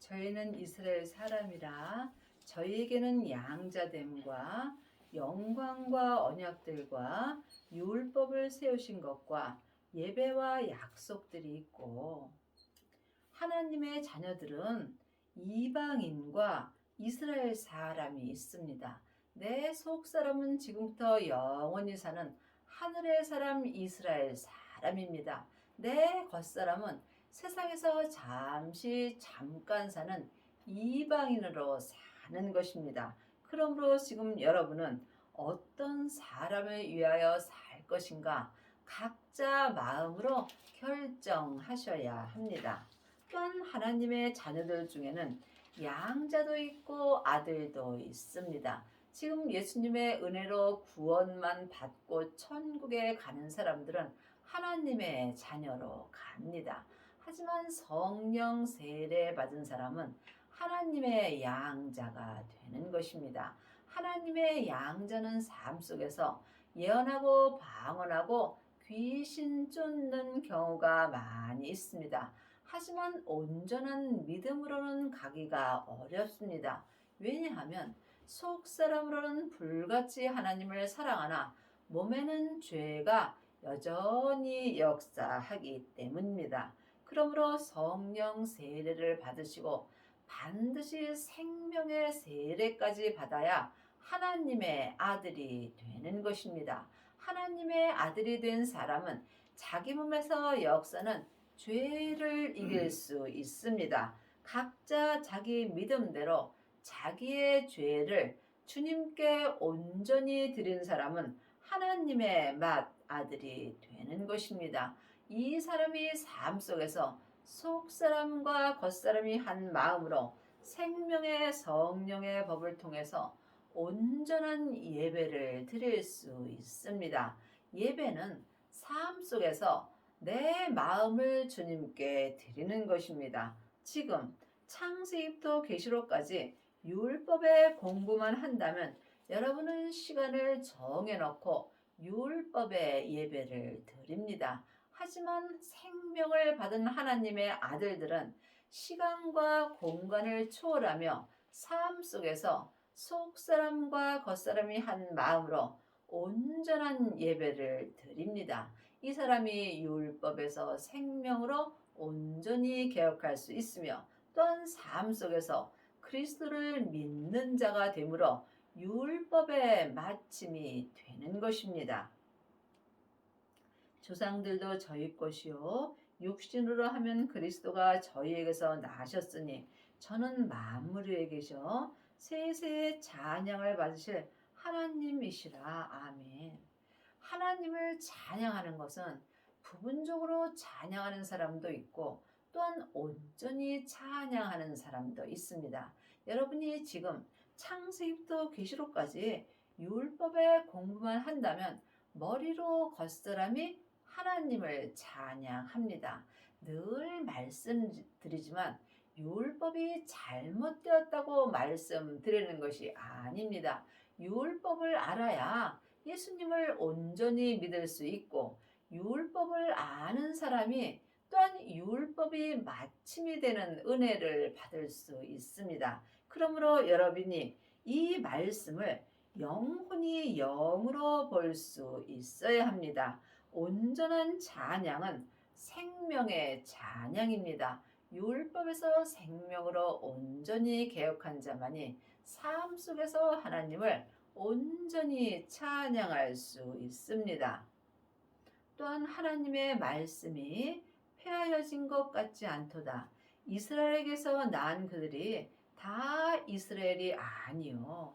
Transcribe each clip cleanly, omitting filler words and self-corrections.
저희는 이스라엘 사람이라 저희에게는 양자됨과 영광과 언약들과 율법을 세우신 것과 예배와 약속들이 있고, 하나님의 자녀들은 이방인과 이스라엘 사람이 있습니다. 내 속사람은 지금부터 영원히 사는 하늘의 사람 이스라엘 사람입니다. 내 겉사람은 세상에서 잠깐 사는 이방인으로 사는 것입니다. 그러므로 지금 여러분은 어떤 사람을 위하여 살 것인가 각자 마음으로 결정하셔야 합니다. 또한 하나님의 자녀들 중에는 양자도 있고 아들도 있습니다. 지금 예수님의 은혜로 구원만 받고 천국에 가는 사람들은 하나님의 자녀로 갑니다. 하지만 성령 세례 받은 사람은 하나님의 양자가 되는 것입니다. 하나님의 양자는 삶 속에서 예언하고 방언하고 귀신 쫓는 경우가 많이 있습니다. 하지만 온전한 믿음으로는 가기가 어렵습니다. 왜냐하면 속사람으로는 불같이 하나님을 사랑하나 몸에는 죄가 여전히 역사하기 때문입니다. 그러므로 성령 세례를 받으시고 반드시 생명의 세례까지 받아야 하나님의 아들이 되는 것입니다. 하나님의 아들이 된 사람은 자기 몸에서 역사는 죄를 이길 수 있습니다. 각자 자기 믿음대로 자기의 죄를 주님께 온전히 드린 사람은 하나님의 맏아들이 되는 것입니다. 이 사람이 삶 속에서 속사람과 겉사람이 한 마음으로 생명의 성령의 법을 통해서 온전한 예배를 드릴 수 있습니다. 예배는 삶 속에서 내 마음을 주님께 드리는 것입니다. 지금 창세기부터 계시록까지 율법의 공부만 한다면 여러분은 시간을 정해놓고 율법의 예배를 드립니다. 하지만 생명을 받은 하나님의 아들들은 시간과 공간을 초월하며 삶 속에서 속사람과 겉사람이 한 마음으로 온전한 예배를 드립니다. 이 사람이 율법에서 생명으로 온전히 개혁할 수 있으며 또한 삶 속에서 그리스도를 믿는 자가 되므로 율법의 마침이 되는 것입니다. 조상들도 저희 것이요 육신으로 하면 그리스도가 저희에게서 나셨으니 저는 만물 위에 계셔 세세의 찬양을 받으실 하나님이시라. 아멘. 하나님을 찬양하는 것은 부분적으로 찬양하는 사람도 있고 또한 온전히 찬양하는 사람도 있습니다. 여러분이 지금 창세기부터 계시록까지 율법의 공부만 한다면 머리로 겉사람이 하나님을 찬양합니다. 늘 말씀드리지만 율법이 잘못되었다고 말씀드리는 것이 아닙니다. 율법을 알아야 예수님을 온전히 믿을 수 있고 율법을 아는 사람이 또한 율법이 마침이 되는 은혜를 받을 수 있습니다. 그러므로 여러분이 이 말씀을 영혼이 영으로 볼 수 있어야 합니다. 온전한 찬양은 생명의 찬양입니다. 율법에서 생명으로 온전히 개혁한 자만이 삶 속에서 하나님을 온전히 찬양할 수 있습니다. 또한 하나님의 말씀이 폐하여진 것 같지 않도다. 이스라엘에게서 난 그들이 다 이스라엘이 아니요.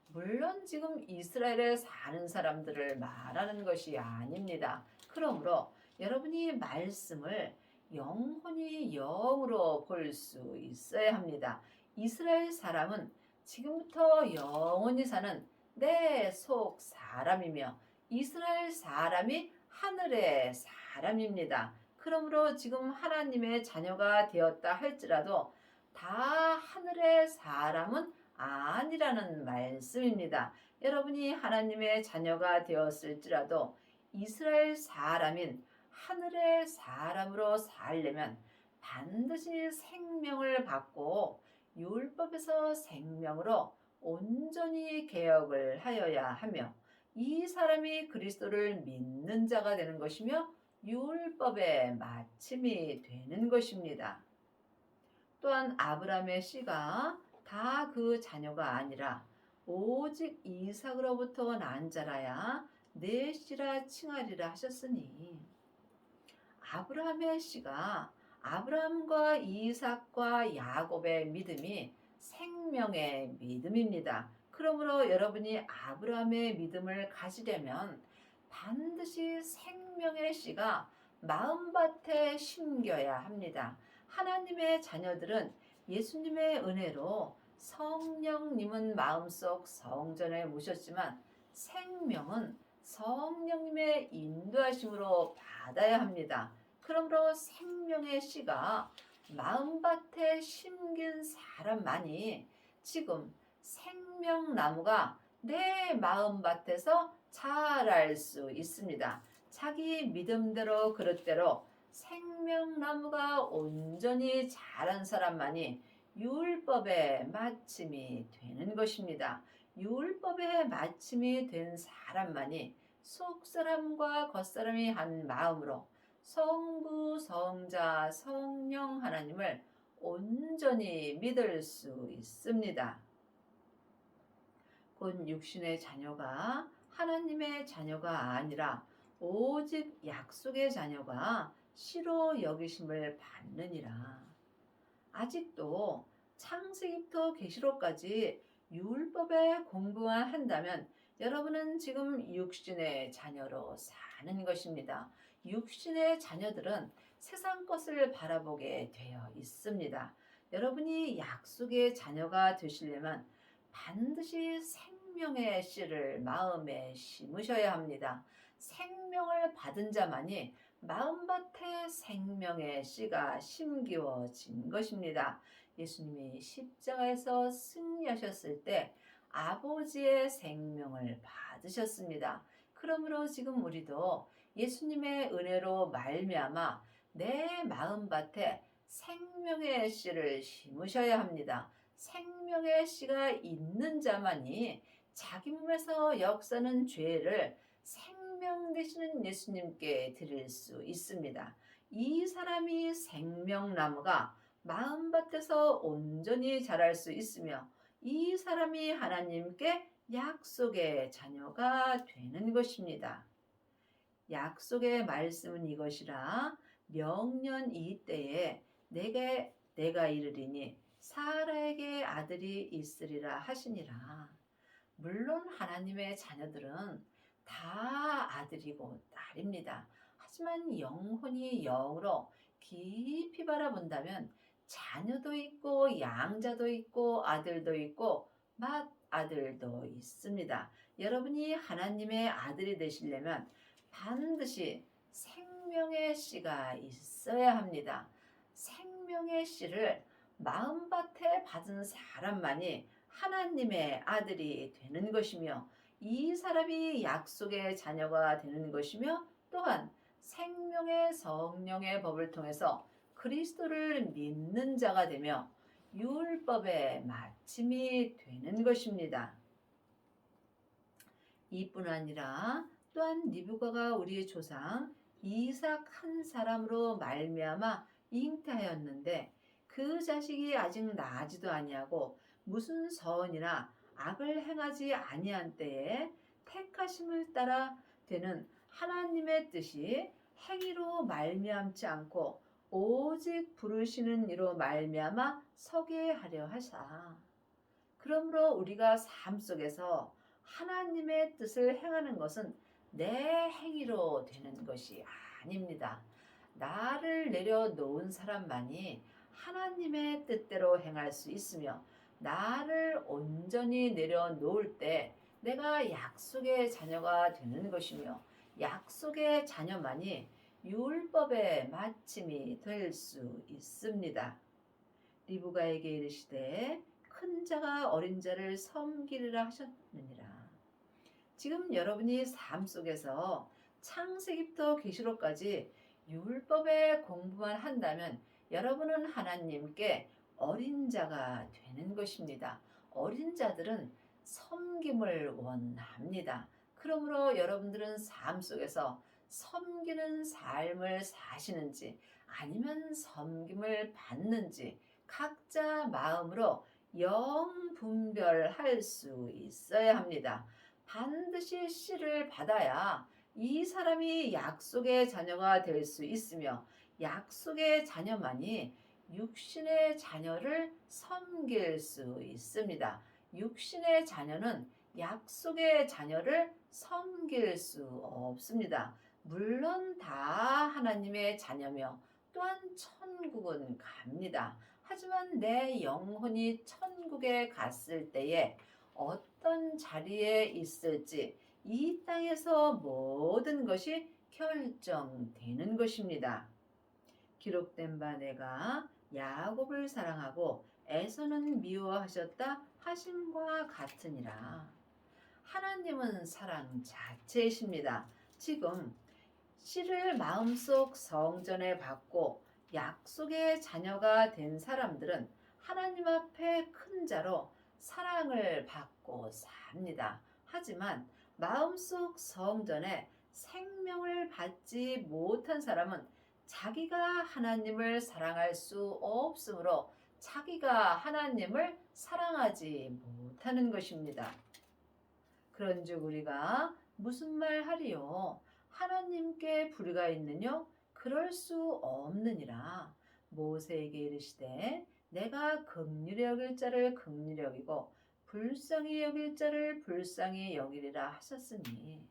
물론 지금 이스라엘에 사는 사람들을 말하는 것이 아닙니다. 그러므로 여러분이 말씀을 영혼이 영으로 볼 수 있어야 합니다. 이스라엘 사람은 지금부터 영원히 사는 내 속 사람이며 이스라엘 사람이 하늘의 사람입니다. 그러므로 지금 하나님의 자녀가 되었다 할지라도 다 하늘의 사람은 아니라는 말씀입니다. 여러분이 하나님의 자녀가 되었을지라도 이스라엘 사람인 하늘의 사람으로 살려면 반드시 생명을 받고 율법에서 생명으로 온전히 개혁을 하여야 하며 이 사람이 그리스도를 믿는 자가 되는 것이며 율법의 마침이 되는 것입니다. 또한 아브라함의 씨가 다 그 자녀가 아니라 오직 이삭으로부터 난 자라야 내 씨라 칭하리라 하셨으니 아브라함의 씨가 아브라함과 이삭과 야곱의 믿음이 생명의 믿음입니다. 그러므로 여러분이 아브라함의 믿음을 가지려면 반드시 생명의 씨가 마음밭에 심겨야 합니다. 하나님의 자녀들은 예수님의 은혜로 성령님은 마음속 성전에 모셨지만 생명은 성령님의 인도하심으로 받아야 합니다. 그러므로 생명의 씨가 마음밭에 심긴 사람만이 지금 생명나무가 내 마음밭에서 자랄 수 있습니다. 자기 믿음대로 그릇대로 생명나무가 온전히 자란 사람만이 율법의 마침이 되는 것입니다. 율법의 마침이 된 사람만이 속사람과 겉사람이 한 마음으로 성부, 성자, 성령 하나님을 온전히 믿을 수 있습니다. 곧 육신의 자녀가 하나님의 자녀가 아니라 오직 약속의 자녀가 씨로 여기심을 받느니라. 아직도 창세기부터 계시록까지 율법에 공부만 한다면 여러분은 지금 육신의 자녀로 사는 것입니다. 육신의 자녀들은 세상 것을 바라보게 되어 있습니다. 여러분이 약속의 자녀가 되시려면 반드시 생명의 씨를 마음에 심으셔야 합니다. 생명을 받은 자만이 마음밭에 생명의 씨가 심기워진 것입니다. 예수님이 십자가에서 승리하셨을 때 아버지의 생명을 받으셨습니다. 그러므로 지금 우리도 예수님의 은혜로 말미암아 내 마음밭에 생명의 씨를 심으셔야 합니다. 생명의 씨가 있는 자만이 자기 몸에서 역사는 죄를 생명 되시는 예수님께 드릴 수 있습니다. 이 사람이 생명나무가 마음밭에서 온전히 자랄 수 있으며 이 사람이 하나님께 약속의 자녀가 되는 것입니다. 약속의 말씀은 이것이라 명년 이때에 내가 이르리니 사라에게 아들이 있으리라 하시니라. 물론 하나님의 자녀들은 다 아들이고 딸입니다. 하지만 영혼이 영으로 깊이 바라본다면 자녀도 있고 양자도 있고 아들도 있고 맏아들도 있습니다. 여러분이 하나님의 아들이 되시려면 반드시 생명의 씨가 있어야 합니다. 생명의 씨를 마음밭에 받은 사람만이 하나님의 아들이 되는 것이며 이 사람이 약속의 자녀가 되는 것이며 또한 생명의 성령의 법을 통해서 그리스도를 믿는 자가 되며 율법의 마침이 되는 것입니다. 이뿐 아니라 또한 리브가가 우리의 조상 이삭 한 사람으로 말미암아 잉태하였는데 그 자식이 아직 나지도 아니하고 무슨 선이나 악을 행하지 아니한 때에 택하심을 따라 되는 하나님의 뜻이 행위로 말미암지 않고 오직 부르시는 이로 말미암아 서게 하려 하사. 그러므로 우리가 삶 속에서 하나님의 뜻을 행하는 것은 내 행위로 되는 것이 아닙니다. 나를 내려놓은 사람만이 하나님의 뜻대로 행할 수 있으며 나를 온전히 내려놓을 때 내가 약속의 자녀가 되는 것이며 약속의 자녀만이 율법의 마침이 될 수 있습니다. 리브가에게 이르시되 큰 자가 어린 자를 섬기리라 하셨느니라. 지금 여러분이 삶 속에서 창세기부터 계시록까지 율법의 공부만 한다면 여러분은 하나님께 어린 자가 되는 것입니다. 어린 자들은 섬김을 원합니다. 그러므로 여러분들은 삶 속에서 섬기는 삶을 사시는지 아니면 섬김을 받는지 각자 마음으로 영분별할 수 있어야 합니다. 반드시 씨를 받아야 이 사람이 약속의 자녀가 될 수 있으며 약속의 자녀만이 육신의 자녀를 섬길 수 있습니다. 육신의 자녀는 약속의 자녀를 섬길 수 없습니다. 물론 다 하나님의 자녀며 또한 천국은 갑니다. 하지만 내 영혼이 천국에 갔을 때에 어떤 자리에 있을지 이 땅에서 모든 것이 결정되는 것입니다. 기록된 바 내가 야곱을 사랑하고 에서는 미워하셨다 하심과 같으니라. 하나님은 사랑 자체이십니다. 지금 씨를 마음속 성전에 받고 약속의 자녀가 된 사람들은 하나님 앞에 큰 자로 사랑을 받고 삽니다. 하지만 마음속 성전에 생명을 받지 못한 사람은 자기가 하나님을 사랑할 수 없으므로 자기가 하나님을 사랑하지 못하는 것입니다. 그런즉 우리가 무슨 말 하리요? 하나님께 불의가 있느뇨? 그럴 수 없느니라. 모세에게 이르시되 내가 긍휼히 여길 자를 긍휼히 여기고 불쌍히 여길 자를 불쌍히 여기리라 하셨으니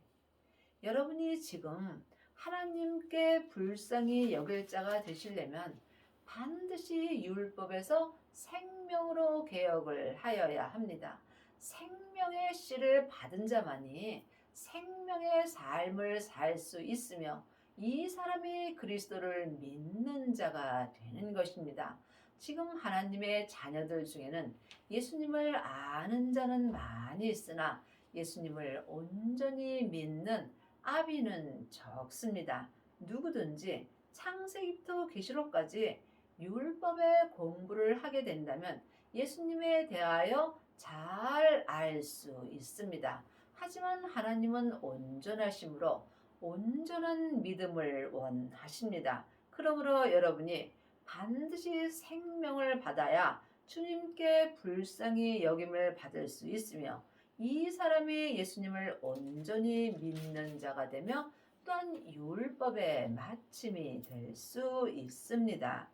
여러분이 지금 하나님께 불쌍히 여길 자가 되시려면 반드시 율법에서 생명으로 개혁을 하여야 합니다. 생명의 씨를 받은 자만이 생명의 삶을 살 수 있으며 이 사람이 그리스도를 믿는 자가 되는 것입니다. 지금 하나님의 자녀들 중에는 예수님을 아는 자는 많이 있으나 예수님을 온전히 믿는 아비는 적습니다. 누구든지 창세기부터 계시록까지 율법의 공부를 하게 된다면 예수님에 대하여 잘 알 수 있습니다. 하지만 하나님은 온전하심으로 온전한 믿음을 원하십니다. 그러므로 여러분이 반드시 생명을 받아야 주님께 불쌍히 여김을 받을 수 있으며 이 사람이 예수님을 온전히 믿는 자가 되며 또한 율법의 마침이 될 수 있습니다.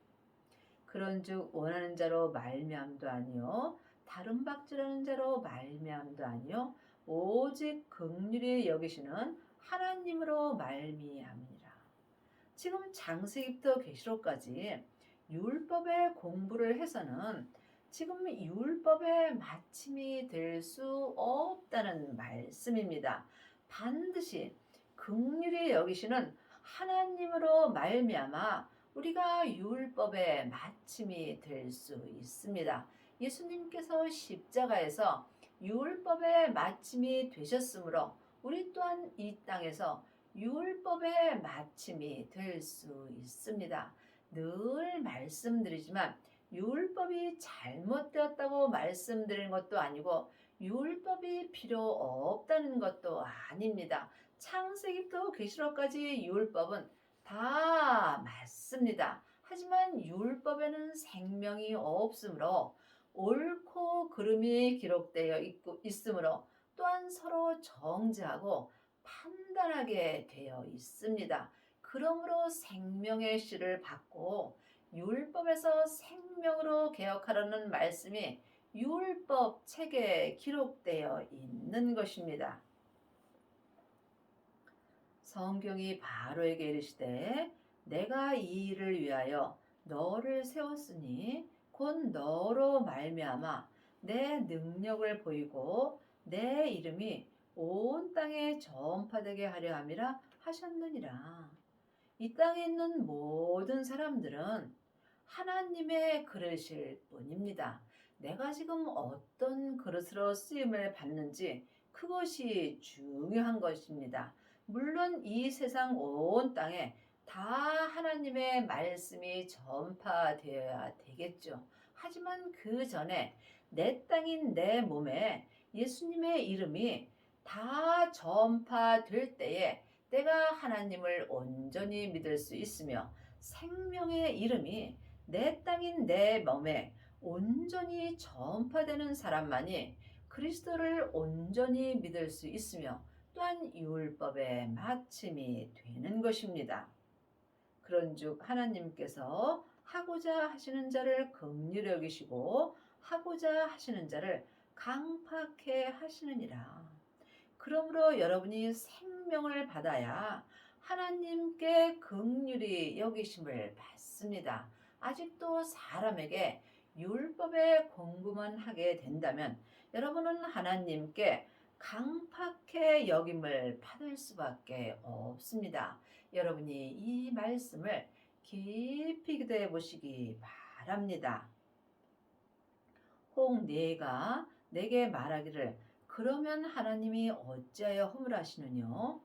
그런즉 원하는 자로 말미암도 아니요 다른 박질하는 자로 말미암도 아니요 오직 긍휼히 여기시는 하나님으로 말미암이니라. 지금 창세기부터 계시록까지 율법의 공부를 해서는 지금 율법의 마침이 될 수 없다는 말씀입니다. 반드시 긍휼히 여기시는 하나님으로 말미암아 우리가 율법의 마침이 될 수 있습니다. 예수님께서 십자가에서 율법의 마침이 되셨으므로 우리 또한 이 땅에서 율법의 마침이 될 수 있습니다. 늘 말씀드리지만 율법이 잘못되었다고 말씀드리는 것도 아니고 율법이 필요 없다는 것도 아닙니다. 창세기부터 계시록까지 율법은 다 맞습니다. 하지만 율법에는 생명이 없으므로 옳고 그름이 기록되어 있으므로 또한 서로 정죄하고 판단하게 되어 있습니다. 그러므로 생명의 씨를 받고 율법에서 생명으로 개혁하라는 말씀이 율법 책에 기록되어 있는 것입니다. 성경이 바로에게 이르시되 내가 이 일을 위하여 너를 세웠으니 곧 너로 말미암아 내 능력을 보이고 내 이름이 온 땅에 전파되게 하려 함이라 하셨느니라. 이 땅에 있는 모든 사람들은 하나님의 그릇일 뿐입니다. 내가 지금 어떤 그릇으로 쓰임을 받는지 그것이 중요한 것입니다. 물론 이 세상 온 땅에 다 하나님의 말씀이 전파되어야 되겠죠. 하지만 그 전에 내 땅인 내 몸에 예수님의 이름이 다 전파될 때에 내가 하나님을 온전히 믿을 수 있으며 생명의 이름이 내 땅인 내 몸에 온전히 전파되는 사람만이 그리스도를 온전히 믿을 수 있으며 또한 율법의 마침이 되는 것입니다. 그런즉 하나님께서 하고자 하시는 자를 긍휼히 여기시고 하고자 하시는 자를 강팍해 하시느니라. 그러므로 여러분이 생명을 받아야 하나님께 긍휼히 여기심을 받습니다. 아직도 사람에게 율법의 공부만 하게 된다면 여러분은 하나님께 강팍해 여김을 받을 수밖에 없습니다. 여러분이 이 말씀을 깊이 기도해 보시기 바랍니다. 혹 네가 내게 말하기를 그러면 하나님이 어찌하여 허물하시느뇨?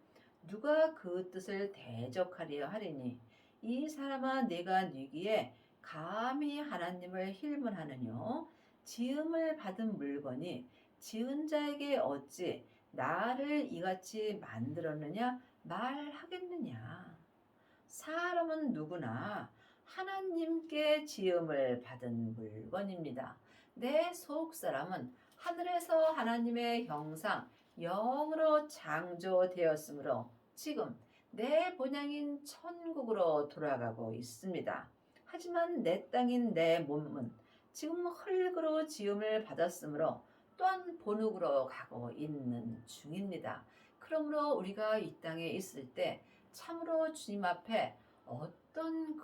누가 그 뜻을 대적하려 하리니 이 사람아 내가 뉘기에 감히 하나님을 힐문하느뇨? 지음을 받은 물건이 지은 자에게 어찌 나를 이같이 만들었느냐 말하겠느냐? 사람은 누구나 하나님께 지음을 받은 물건입니다. 내 속사람은 하늘에서 하나님의 형상 영으로 창조되었으므로 지금 내 본향인 천국으로 돌아가고 있습니다. 하지만 내 땅인 내 몸은 지금 흙으로 지음을 받았으므로 또한 본흙으로 가고 있는 중입니다. 그러므로 우리가 이 땅에 있을 때 참으로 주님 앞에 어떤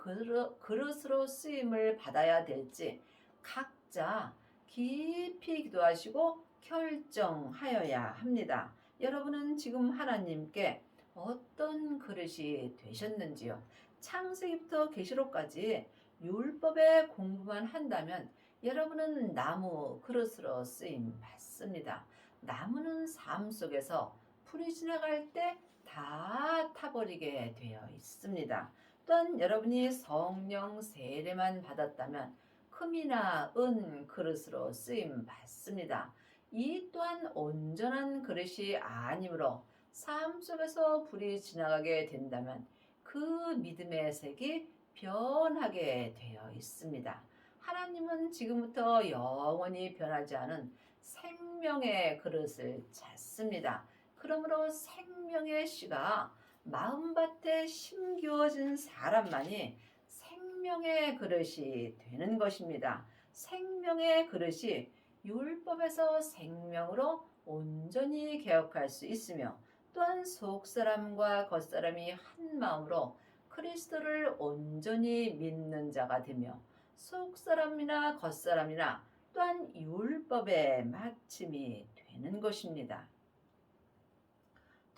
그릇으로 쓰임을 받아야 될지 각자 깊이 기도하시고 결정하여야 합니다. 여러분은 지금 하나님께 어떤 그릇이 되셨는지요? 창세기부터 계시록까지 율법의 공부만 한다면 여러분은 나무 그릇으로 쓰임 받습니다. 나무는 삶 속에서 불이 지나갈 때 다 타버리게 되어 있습니다. 또한 여러분이 성령 세례만 받았다면 금이나 은 그릇으로 쓰임 받습니다. 이 또한 온전한 그릇이 아니므로 삶 속에서 불이 지나가게 된다면 그 믿음의 색이 변하게 되어 있습니다. 하나님은 지금부터 영원히 변하지 않은 생명의 그릇을 찾습니다. 그러므로 생명의 씨가 마음밭에 심기워진 사람만이 생명의 그릇이 되는 것입니다. 생명의 그릇이 율법에서 생명으로 온전히 개혁할 수 있으며 또한 속사람과 겉사람이 한 마음으로 그리스도를 온전히 믿는 자가 되며 속사람이나 겉사람이나 또한 율법의 마침이 되는 것입니다.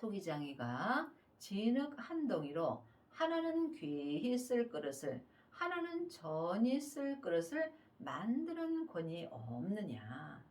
토기장이가 진흙 한 덩이로 하나는 귀히 쓸 그릇을 하나는 전이 쓸 그릇을 만드는 권이 없느냐?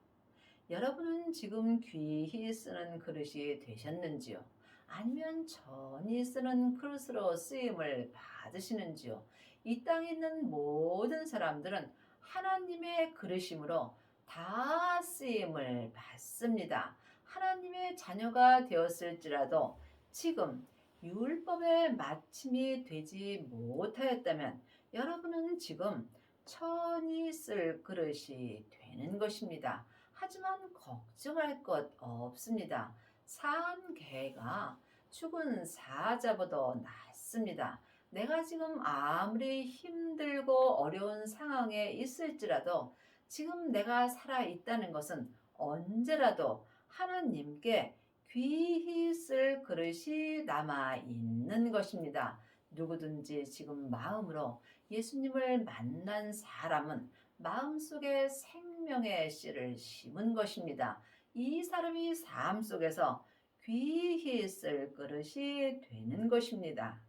여러분은 지금 귀히 쓰는 그릇이 되셨는지요? 아니면 전이 쓰는 그릇으로 쓰임을 받으시는지요? 이 땅에 있는 모든 사람들은 하나님의 그릇이므로 다 쓰임을 받습니다. 하나님의 자녀가 되었을지라도 지금 율법의 마침이 되지 못하였다면 여러분은 지금 천이 쓸 그릇이 되는 것입니다. 하지만 걱정할 것 없습니다. 산 개가 죽은 사자보다 낫습니다. 내가 지금 아무리 힘들고 어려운 상황에 있을지라도 지금 내가 살아있다는 것은 언제라도 하나님께 귀히 쓸 그릇이 남아 있는 것입니다. 누구든지 지금 마음으로 예수님을 만난 사람은 마음속에 생명의 씨를 심은 것입니다. 이 사람이 삶 속에서 귀히 쓸 그릇이 되는 것입니다.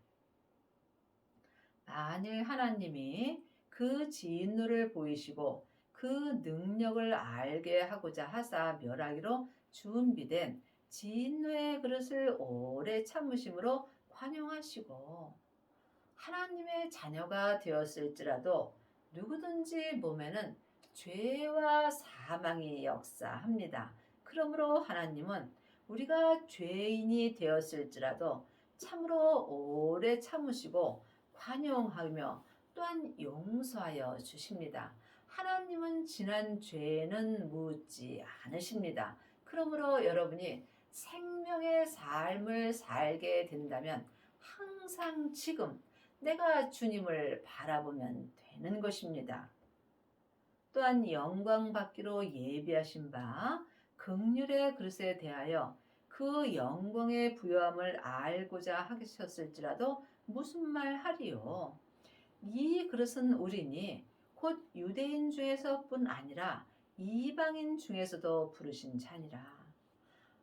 만일 하나님이 그 진노를 보이시고 그 능력을 알게 하고자 하사 멸하기로 준비된 진노의 그릇을 오래 참으심으로 관용하시고 하나님의 자녀가 되었을지라도 누구든지 몸에는 죄와 사망이 역사합니다. 그러므로 하나님은 우리가 죄인이 되었을지라도 참으로 오래 참으시고 관용하며 또한 용서하여 주십니다. 하나님은 지난 죄는 묻지 않으십니다. 그러므로 여러분이 생명의 삶을 살게 된다면 항상 지금 내가 주님을 바라보면 되는 것입니다. 또한 영광 받기로 예비하신 바 긍휼의 그릇에 대하여 그 영광의 부요함을 알고자 하셨을지라도 무슨 말 하리요. 이 그릇은 우리니 곧 유대인 중에서뿐 아니라 이방인 중에서도 부르신 자니라.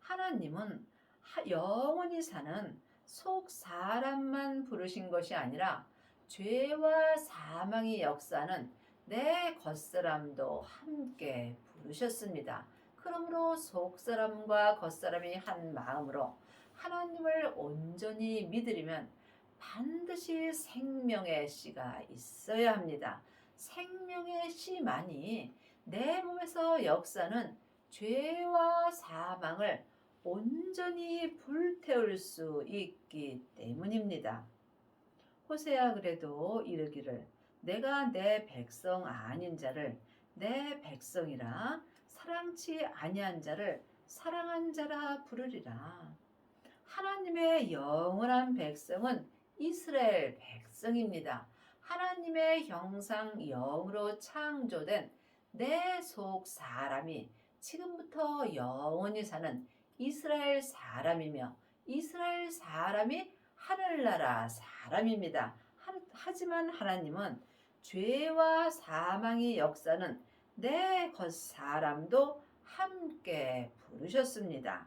하나님은 영원히 사는 속 사람만 부르신 것이 아니라 죄와 사망이 역사하는 내 겉사람도 함께 부르셨습니다. 그러므로 속사람과 겉사람이 한 마음으로 하나님을 온전히 믿으려면 반드시 생명의 씨가 있어야 합니다. 생명의 씨만이 내 몸에서 역사는 죄와 사망을 온전히 불태울 수 있기 때문입니다. 호세아 그래도 이르기를 내가 내 백성 아닌 자를 내 백성이라 사랑치 아니한 자를 사랑한 자라 부르리라. 하나님의 영원한 백성은 이스라엘 백성입니다. 하나님의 형상 영으로 창조된 내 속 사람이 지금부터 영원히 사는 이스라엘 사람이며 이스라엘 사람이 하늘나라 사람입니다. 하지만 하나님은 죄와 사망의 역사는 내 겉사람도 함께 부르셨습니다.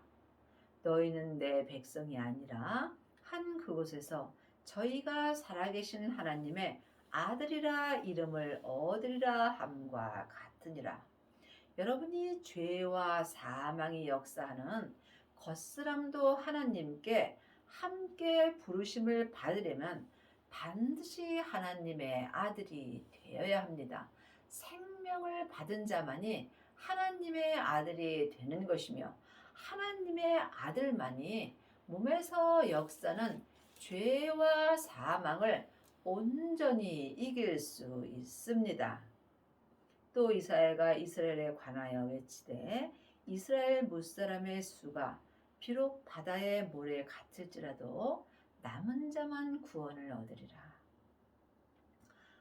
너희는 내 백성이 아니라 한 그곳에서 저희가 살아계신 하나님의 아들이라 이름을 얻으리라 함과 같으니라. 여러분이 죄와 사망이 역사하는 겉사람도 하나님께 함께 부르심을 받으려면 반드시 하나님의 아들이 되어야 합니다. 생명을 받은 자만이 하나님의 아들이 되는 것이며 하나님의 아들만이 몸에서 역사는 죄와 사망을 온전히 이길 수 있습니다. 또 이사야가 이스라엘에 관하여 외치되 이스라엘 무사람의 수가 비록 바다의 모래 같을지라도 남은 자만 구원을 얻으리라.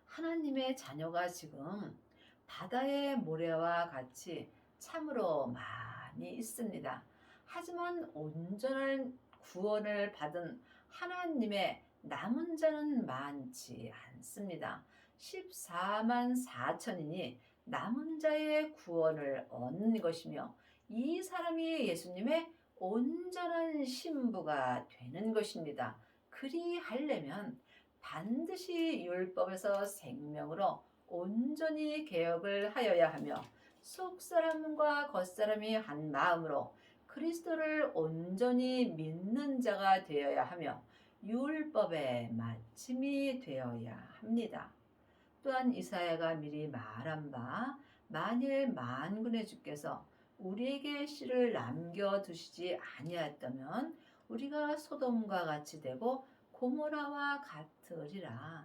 하나님의 자녀가 지금 바다의 모래와 같이 참으로 많이 있습니다. 하지만 온전한 구원을 받은 하나님의 남은 자는 많지 않습니다. 14만 4천이니 남은 자의 구원을 얻는 것이며 이 사람이 예수님의 온전한 신부가 되는 것입니다. 그리하려면 반드시 율법에서 생명으로 온전히 개혁을 하여야 하며 속사람과 겉사람이 한 마음으로 그리스도를 온전히 믿는 자가 되어야 하며 율법의 마침이 되어야 합니다. 또한 이사야가 미리 말한 바 만일 만군의 주께서 우리에게 씨를 남겨두시지 아니하였다면 우리가 소돔과 같이 되고 고모라와 같으리라.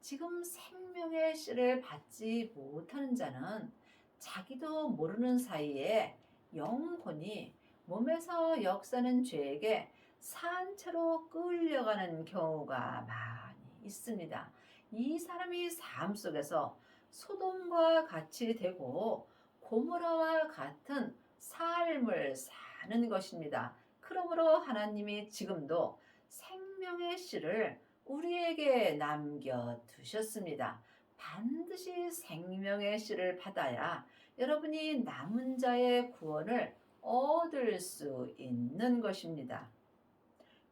지금 생명의 씨를 받지 못하는 자는 자기도 모르는 사이에 영혼이 몸에서 역사는 죄에게 산채로 끌려가는 경우가 많이 있습니다. 이 사람이 삶 속에서 소돔과 같이 되고 고모라와 같은 삶을 사는 것입니다. 그러므로 하나님이 지금도 생명의 씨를 우리에게 남겨두셨습니다. 반드시 생명의 씨를 받아야 여러분이 남은 자의 구원을 얻을 수 있는 것입니다.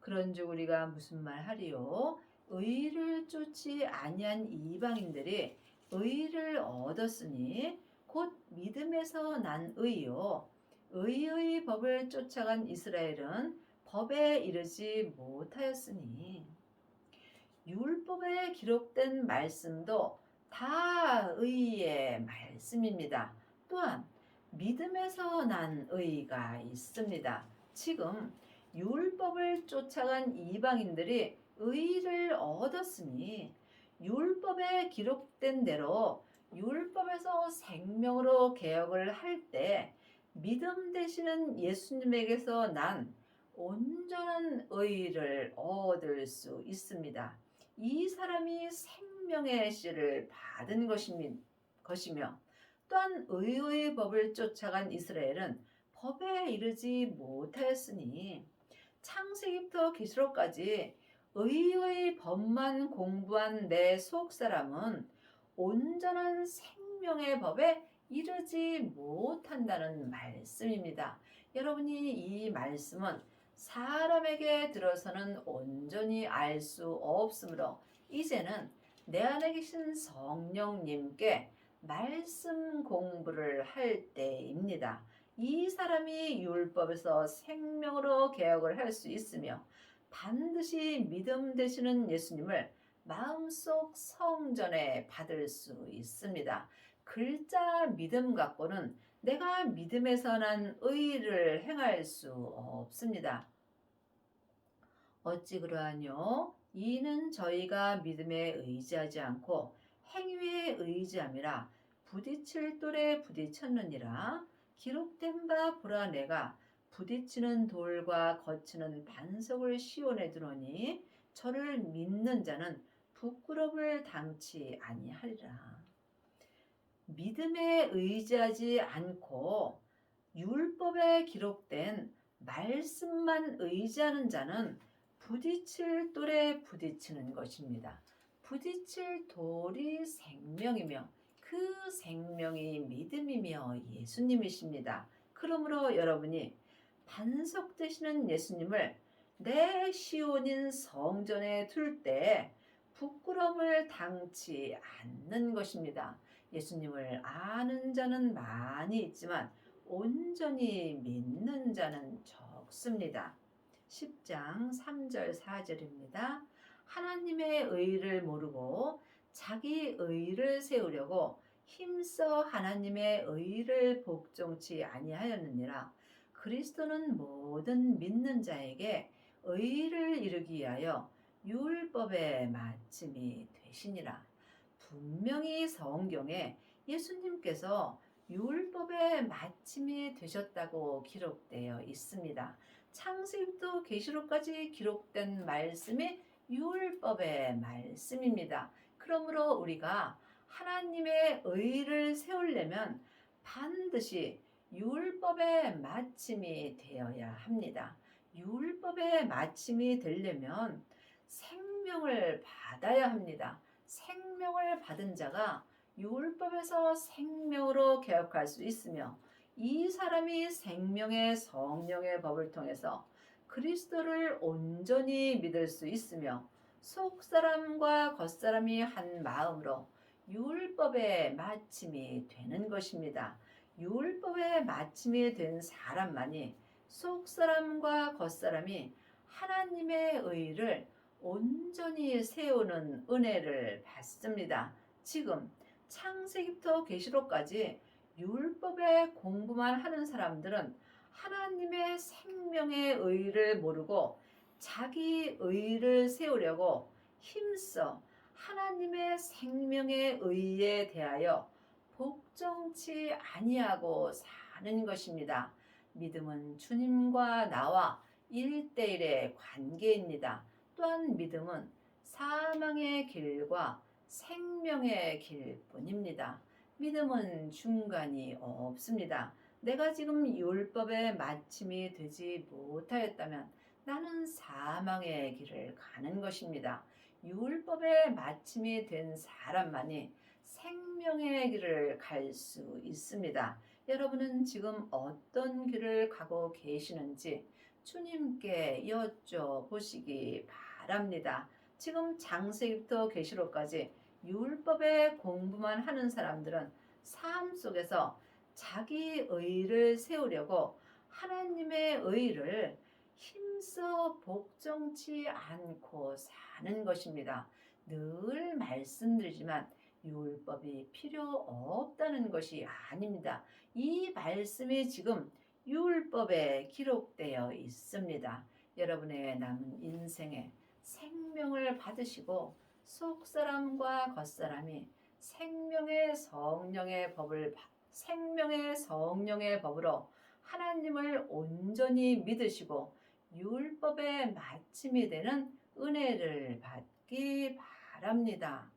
그런즉 우리가 무슨 말 하리요? 의를 쫓지 아니한 이방인들이 의를 얻었으니 곧 믿음에서 난 의요. 의의 법을 쫓아간 이스라엘은 법에 이르지 못하였으니 율법에 기록된 말씀도 다 의의 말씀입니다. 또한 믿음에서 난 의가 있습니다. 지금 율법을 쫓아간 이방인들이 의를 얻었으니 율법에 기록된 대로 율법에서 생명으로 개혁을 할 때 믿음 되시는 예수님에게서 난 온전한 의를 얻을 수 있습니다. 이 사람이 생명의 씨를 받은 것이며 또한 의의 법을 쫓아간 이스라엘은 법에 이르지 못하였으니 창세기부터 계시록까지 의의 법만 공부한 내 속사람은 온전한 생명의 법에 이르지 못한다는 말씀입니다. 여러분이 이 말씀은 사람에게 들어서는 온전히 알 수 없으므로 이제는 내 안에 계신 성령님께 말씀 공부를 할 때입니다. 이 사람이 율법에서 생명으로 개혁을 할 수 있으며 반드시 믿음 되시는 예수님을 마음속 성전에 받을 수 있습니다. 글자 믿음 갖고는 내가 믿음에서 난 의를 행할 수 없습니다. 어찌 그러하뇨? 이는 저희가 믿음에 의지하지 않고 행위에 의지함이라 부딪힐 돌에 부딪혔느니라. 기록된 바 보라 내가 부딪히는 돌과 거치는 반석을 시온에 두노니 저를 믿는 자는 부끄러움을 당치 아니하리라. 믿음에 의지하지 않고 율법에 기록된 말씀만 의지하는 자는 부딪힐 돌에 부딪히는 것입니다. 부딪힐 돌이 생명이며 그 생명이 믿음이며 예수님이십니다. 그러므로 여러분이 반석 되시는 예수님을 내 시온인 성전에 둘 때 부끄러움을 당치 않는 것입니다. 예수님을 아는 자는 많이 있지만 온전히 믿는 자는 적습니다. 10장 3절 4절입니다. 하나님의 의를 모르고 자기 의를 세우려고 힘써 하나님의 의를 복종치 아니하였느니라. 그리스도는 모든 믿는 자에게 의를 이루기 위하여 율법의 마침이 되시니라. 분명히 성경에 예수님께서 율법의 마침이 되셨다고 기록되어 있습니다. 창세기부터 계시록까지 기록된 말씀이 율법의 말씀입니다. 그러므로 우리가 하나님의 의를 세우려면 반드시 율법의 마침이 되어야 합니다. 율법의 마침이 되려면 생명을 받아야 합니다. 생명을 받은 자가 율법에서 생명으로 개혁할 수 있으며 이 사람이 생명의 성령의 법을 통해서 그리스도를 온전히 믿을 수 있으며 속사람과 겉사람이 한 마음으로 율법의 마침이 되는 것입니다. 율법의 마침이 된 사람만이 속사람과 겉사람이 하나님의 의를 온전히 세우는 은혜를 받습니다. 지금 창세기부터 계시록까지 율법의 공부만 하는 사람들은 하나님의 생명의 의를 모르고 자기 의를 세우려고 힘써 하나님의 생명의 의에 대하여 복종치 아니하고 사는 것입니다. 믿음은 주님과 나와 1대1의 관계입니다. 또한 믿음은 사망의 길과 생명의 길뿐입니다. 믿음은 중간이 없습니다. 내가 지금 율법의 마침이 되지 못하였다면 나는 사망의 길을 가는 것입니다. 율법의 마침이 된 사람만이 생명의 길을 갈 수 있습니다. 여러분은 지금 어떤 길을 가고 계시는지 주님께 여쭤보시기 바랍니다. 지금 창세기부터 계시록까지 율법의 공부만 하는 사람들은 삶 속에서 자기 의를 세우려고 하나님의 의를 힘써 복종치 않고 사는 것입니다. 늘 말씀드리지만 율법이 필요 없다는 것이 아닙니다. 이 말씀이 지금 율법에 기록되어 있습니다. 여러분의 남은 인생에 생명을 받으시고 속사람과 겉사람이 생명의 성령의 법으로 하나님을 온전히 믿으시고 율법의 마침이 되는 은혜를 받기 바랍니다.